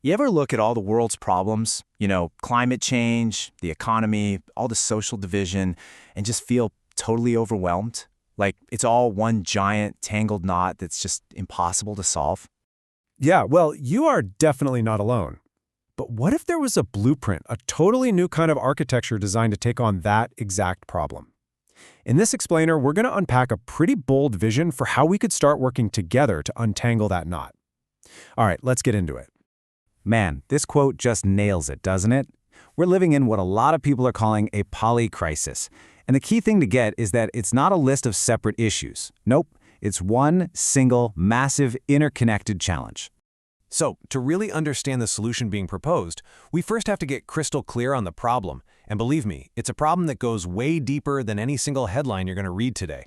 You ever look at all the world's problems, climate change, the economy, all the social division, and just feel totally overwhelmed? Like it's all one giant tangled knot that's just impossible to solve? Yeah, well, you are definitely not alone. But what if there was a blueprint, a totally new kind of architecture designed to take on that exact problem? In this explainer, we're going to unpack a pretty bold vision for how we could start working together to untangle that knot. All right, let's get into it. Man, this quote just nails it, doesn't it? We're living in what a lot of people are calling a polycrisis. And the key thing to get is that it's not a list of separate issues. Nope, it's one single, massive, interconnected challenge. So, to really understand the solution being proposed, we first have to get crystal clear on the problem. And believe me, it's a problem that goes way deeper than any single headline you're going to read today.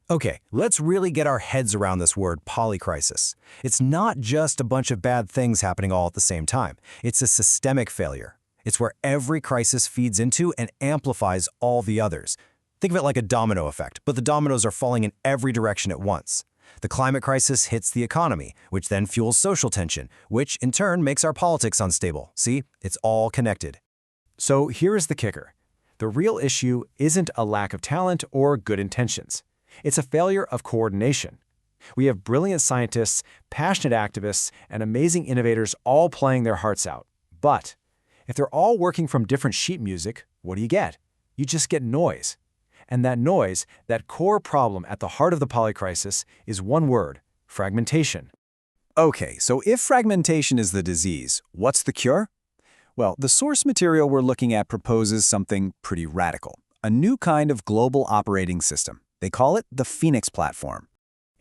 Okay, let's really get our heads around this word polycrisis. It's not just a bunch of bad things happening all at the same time. It's a systemic failure. It's where every crisis feeds into and amplifies all the others. Think of it like a domino effect, but the dominoes are falling in every direction at once. The climate crisis hits the economy, which then fuels social tension, which in turn makes our politics unstable. See, it's all connected. So here is the kicker. The real issue isn't a lack of talent or good intentions. It's a failure of coordination. We have brilliant scientists, passionate activists, and amazing innovators all playing their hearts out. But if they're all working from different sheet music, what do you get? You just get noise. And that noise, that core problem at the heart of the polycrisis, is one word: fragmentation. Okay, so if fragmentation is the disease, what's the cure? Well, the source material we're looking at proposes something pretty radical, a new kind of global operating system. They call it the Phoenix platform.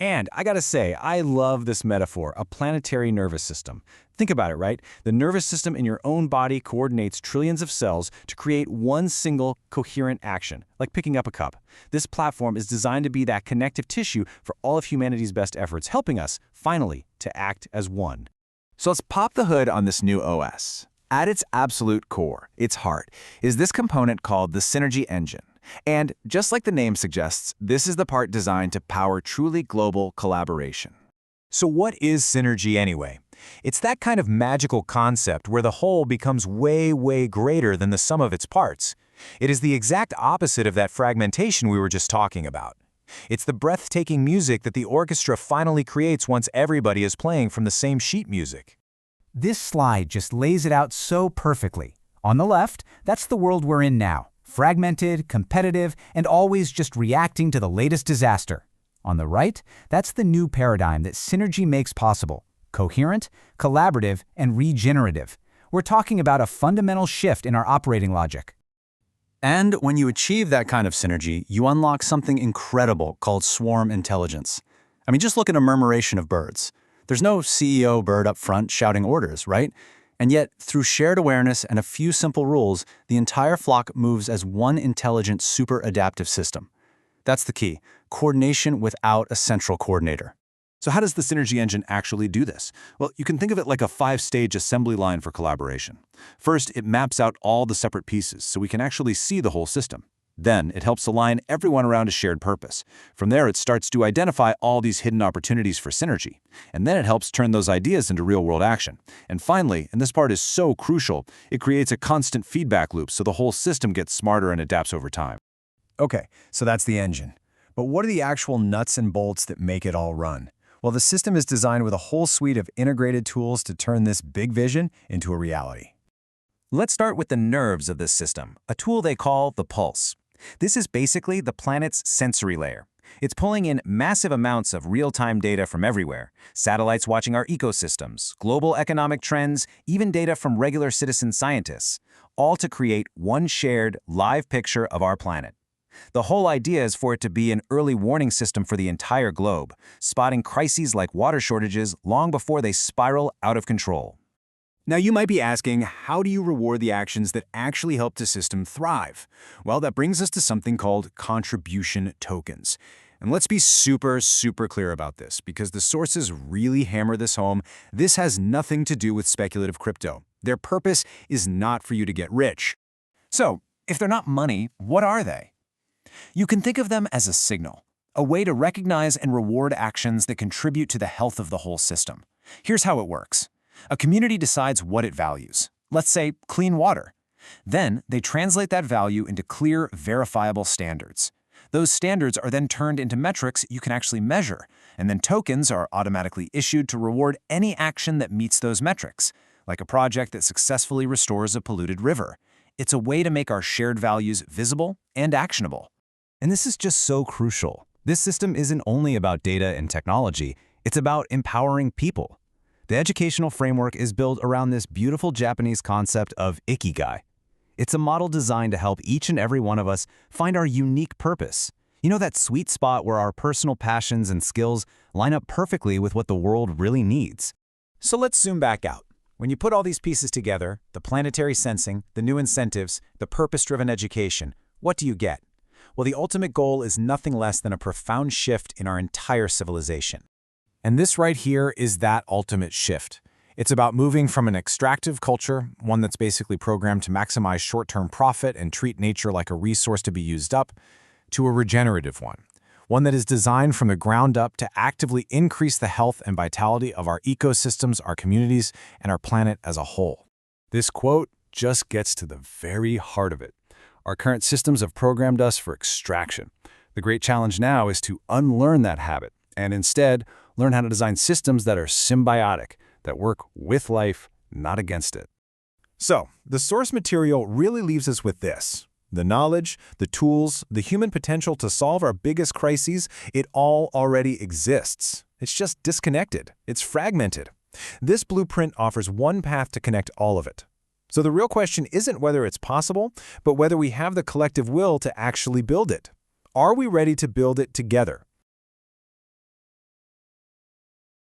And I gotta say, I love this metaphor, a planetary nervous system. Think about it, right? The nervous system in your own body coordinates trillions of cells to create one single coherent action, like picking up a cup. This platform is designed to be that connective tissue for all of humanity's best efforts, helping us, finally, to act as one. So let's pop the hood on this new OS. At its absolute core, its heart, is this component called the synergy engine. And just like the name suggests, this is the part designed to power truly global collaboration. So what is synergy anyway? It's that kind of magical concept where the whole becomes way, way greater than the sum of its parts. It is the exact opposite of that fragmentation we were just talking about. It's the breathtaking music that the orchestra finally creates once everybody is playing from the same sheet music. This slide just lays it out so perfectly. On the left, that's the world we're in now. Fragmented, competitive, and always just reacting to the latest disaster. On the right, that's the new paradigm that synergy makes possible: coherent, collaborative, and regenerative. We're talking about a fundamental shift in our operating logic. And when you achieve that kind of synergy, you unlock something incredible called swarm intelligence. I mean, just look at a murmuration of birds. There's no CEO bird up front shouting orders, right? And yet, through shared awareness and a few simple rules, the entire flock moves as one intelligent, super adaptive system. That's the key: coordination without a central coordinator. So how does the synergy engine actually do this? Well, you can think of it like a 5-stage assembly line for collaboration. First, it maps out all the separate pieces so we can actually see the whole system. Then, it helps align everyone around a shared purpose. From there, it starts to identify all these hidden opportunities for synergy. And then it helps turn those ideas into real-world action. And finally, and this part is so crucial, it creates a constant feedback loop so the whole system gets smarter and adapts over time. Okay, so that's the engine. But what are the actual nuts and bolts that make it all run? Well, the system is designed with a whole suite of integrated tools to turn this big vision into a reality. Let's start with the nerves of this system, a tool they call the pulse. This is basically the planet's sensory layer. It's pulling in massive amounts of real-time data from everywhere: satellites watching our ecosystems, global economic trends, even data from regular citizen scientists, all to create one shared, live picture of our planet. The whole idea is for it to be an early warning system for the entire globe, spotting crises like water shortages long before they spiral out of control. Now you might be asking, how do you reward the actions that actually help the system thrive? Well, that brings us to something called contribution tokens. And let's be super clear about this, because the sources really hammer this home. This has nothing to do with speculative crypto. Their purpose is not for you to get rich. So, if they're not money, what are they? You can think of them as a signal, a way to recognize and reward actions that contribute to the health of the whole system. Here's how it works. A community decides what it values. Let's say clean water. Then they translate that value into clear, verifiable standards. Those standards are then turned into metrics you can actually measure, and then tokens are automatically issued to reward any action that meets those metrics, like a project that successfully restores a polluted river. It's a way to make our shared values visible and actionable. And this is just so crucial. This system isn't only about data and technology, it's about empowering people. The educational framework is built around this beautiful Japanese concept of ikigai. It's a model designed to help each and every one of us find our unique purpose. You know, that sweet spot where our personal passions and skills line up perfectly with what the world really needs. So let's zoom back out. When you put all these pieces together, the planetary sensing, the new incentives, the purpose-driven education, what do you get? Well, the ultimate goal is nothing less than a profound shift in our entire civilization. And this right here is that ultimate shift. It's about moving from an extractive culture, one that's basically programmed to maximize short-term profit and treat nature like a resource to be used up, to a regenerative one that is designed from the ground up to actively increase the health and vitality of our ecosystems, our communities, and our planet as a whole. This quote just gets to the very heart of it. Our current systems have programmed us for extraction. The great challenge now is to unlearn that habit and instead learn how to design systems that are symbiotic, that work with life, not against it. So, the source material really leaves us with this. The knowledge, the tools, the human potential to solve our biggest crises, it all already exists. It's just disconnected. It's fragmented. This blueprint offers one path to connect all of it. So the real question isn't whether it's possible, but whether we have the collective will to actually build it. Are we ready to build it together?